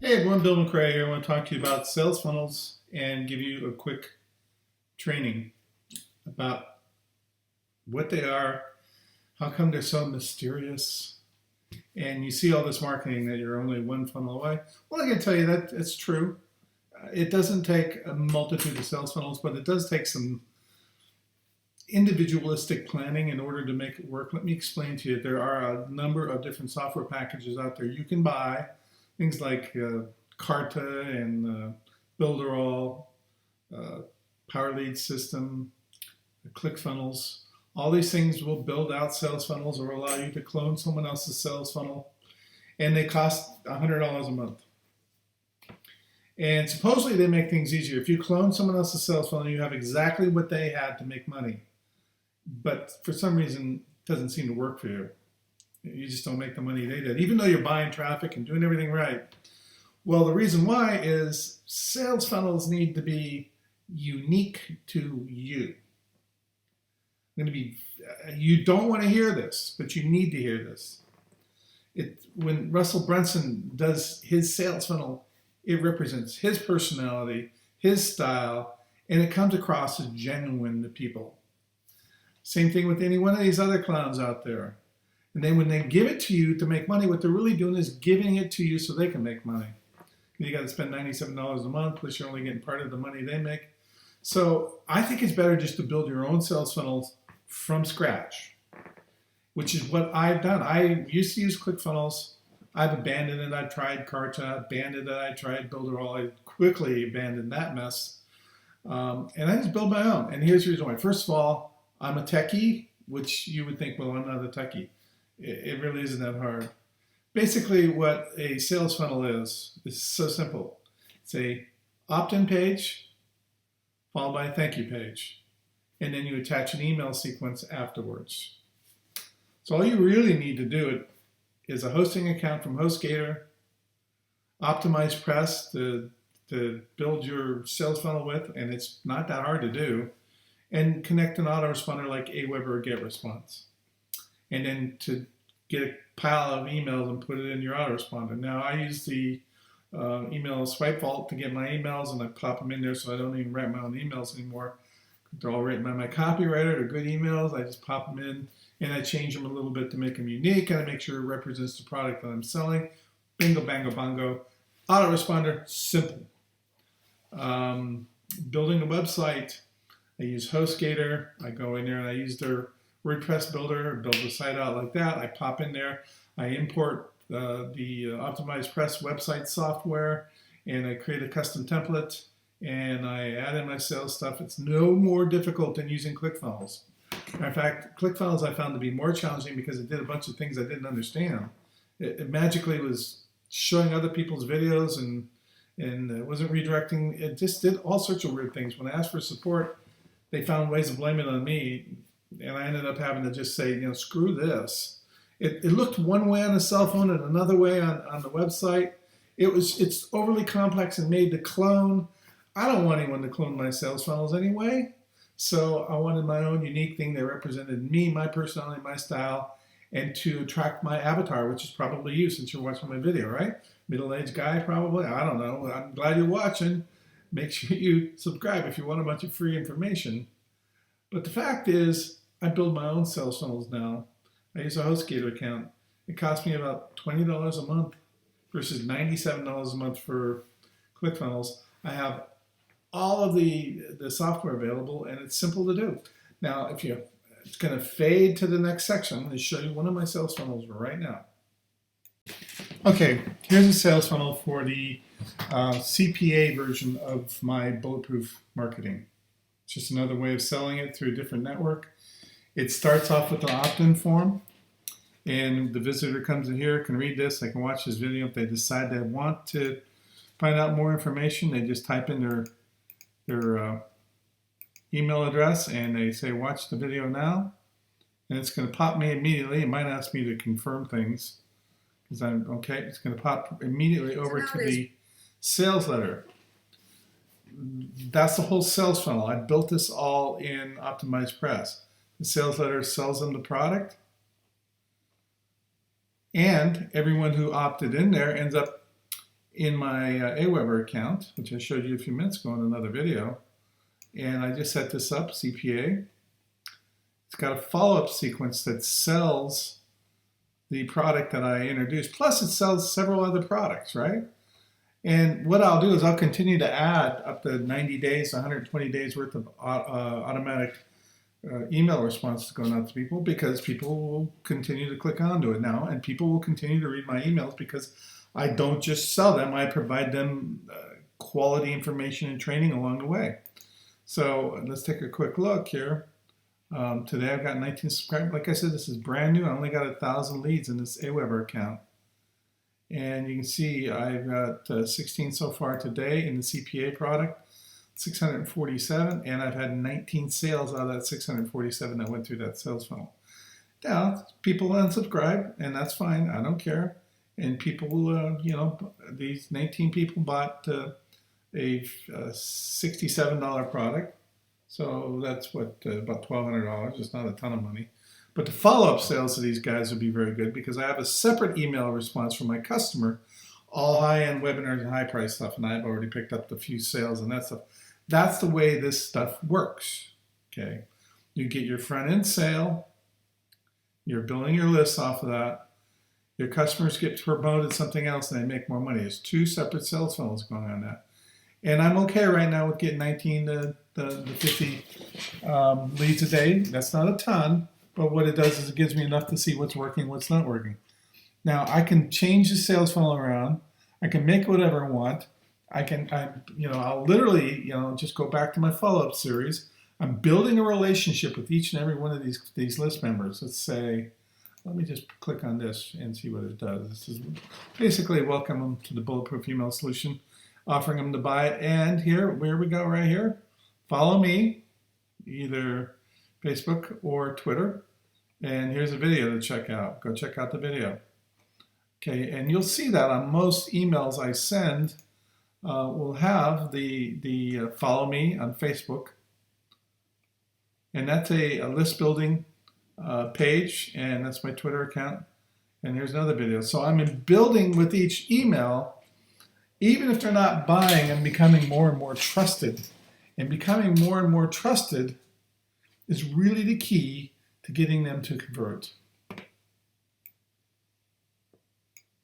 Hey everyone, Bill McRae here. I want to talk to you about sales funnels and give you a quick training about what they are, how come they're so mysterious, and you see all this marketing that you're only one funnel away. Well, I can tell you that it's true. It doesn't take a multitude of sales funnels, but it does take some individualistic planning in order to make it work. Let me explain to you. There are a number of different software packages out there you can buy. Things like Carta and Builderall, Power Lead System, ClickFunnels. All these things will build out sales funnels or allow you to clone someone else's sales funnel, and they cost $100 a month. And supposedly they make things easier. If you clone someone else's sales funnel, you have exactly what they had to make money. But for some reason, it doesn't seem to work for you. You just don't make the money they did, even though you're buying traffic and doing everything right. Well, the reason why is sales funnels need to be unique to you. You don't want to hear this, but you need to hear this. When Russell Brunson does his sales funnel, it represents his personality, his style, and it comes across as genuine to people. Same thing with any one of these other clowns out there. And then when they give it to you to make money, what they're really doing is giving it to you so they can make money. You got to spend $97 a month, plus you're only getting part of the money they make. So I think it's better just to build your own sales funnels from scratch, which is what I've done. I used to use ClickFunnels. I've abandoned it. I've tried Carta, abandoned it. I tried Builderall. I quickly abandoned that mess. And I just build my own. And here's the reason why. First of all, I'm a techie, which you would think, well, I'm not a techie. It really isn't that hard. Basically, what a sales funnel is so simple. It's a opt-in page followed by a thank you page. And then you attach an email sequence afterwards. So all you really need to do is a hosting account from HostGator, optimize press to build your sales funnel with, and it's not that hard to do, and connect an autoresponder like Aweber or GetResponse. And then to get a pile of emails and put it in your autoresponder. Now, I use the email swipe vault to get my emails, and I pop them in there so I don't even write my own emails anymore. They're all written by my copywriter. They're good emails. I just pop them in, and I change them a little bit to make them unique, and I make sure it represents the product that I'm selling. Bingo, bango, bongo. Autoresponder, simple. Building a website, I use HostGator. I go in there and I use their WordPress builder, build the site out like that. I pop in there, I import the Optimized Press website software, and I create a custom template, and I add in my sales stuff. It's no more difficult than using ClickFunnels. Matter of fact, ClickFunnels I found to be more challenging because it did a bunch of things I didn't understand. It magically was showing other people's videos and it wasn't redirecting. It just did all sorts of weird things. When I asked for support, they found ways to blame it on me. And I ended up having to just say, screw this. It looked one way on the cell phone and another way on the website. It's overly complex and made to clone. I don't want anyone to clone my sales funnels anyway. So I wanted my own unique thing that represented me, my personality, my style, and to attract my avatar, which is probably you since you're watching my video, right? Middle-aged guy, probably. I don't know. I'm glad you're watching. Make sure you subscribe if you want a bunch of free information. But the fact is, I build my own sales funnels now. I use a HostGator account. It costs me about $20 a month versus $97 a month for ClickFunnels. I have all of the software available, and it's simple to do. Now, it's going to fade to the next section. I'm going to show you one of my sales funnels right now. Okay, here's a sales funnel for the CPA version of my Bulletproof Marketing. It's just another way of selling it through a different network. It starts off with the opt-in form, and the visitor comes in here, can read this, they can watch this video. If they decide they want to find out more information, they just type in their email address and they say watch the video now, and it's going to pop me immediately. It might ask me to confirm things because I'm okay. It's going to pop immediately over to the sales letter. That's the whole sales funnel. I built this all in Optimized Press. The sales letter sells them the product, and everyone who opted in there ends up in my Aweber account, which I showed you a few minutes ago in another video. And I just set this up, CPA. It's got a follow-up sequence that sells the product that I introduced. Plus it sells several other products, right? And what I'll do is I'll continue to add up to 90 days, 120 days worth of automatic email responses going out to people, because people will continue to click onto it now, and people will continue to read my emails because I don't just sell them, I provide them quality information and training along the way. So let's take a quick look here. Today I've got 19 subscribers. Like I said, this is brand new. I only got 1,000 leads in this Aweber account. And you can see I've got 16 so far today in the CPA product, 647, and I've had 19 sales out of that 647 that went through that sales funnel. Now, people unsubscribe, and that's fine. I don't care. And people, these 19 people bought a $67 product. So that's what, about $1,200. It's not a ton of money. But the follow-up sales to these guys would be very good, because I have a separate email response from my customer, all high-end webinars and high-price stuff, and I've already picked up the few sales and that stuff. That's the way this stuff works, okay? You get your front-end sale, you're building your lists off of that, your customers get promoted something else and they make more money. It's two separate sales funnels going on that. And I'm okay right now with getting 19 to 50 leads a day. That's not a ton, but what it does is it gives me enough to see what's working, what's not working. Now I can change the sales funnel around. I can make whatever I want. I'll literally, just go back to my follow-up series. I'm building a relationship with each and every one of these list members. Let's say, let me just click on this and see what it does. This is basically welcome them to the Bulletproof Email Solution, offering them to buy it. And here we go right here. Follow me, either Facebook or Twitter. And here's a video to check out. Go check out the video. Okay, and you'll see that on most emails I send will have the follow me on Facebook. And that's a list building page, and that's my Twitter account. And here's another video. So I'm building with each email, even if they're not buying, I'm becoming more and more trusted. And becoming more and more trusted is really the key to getting them to convert.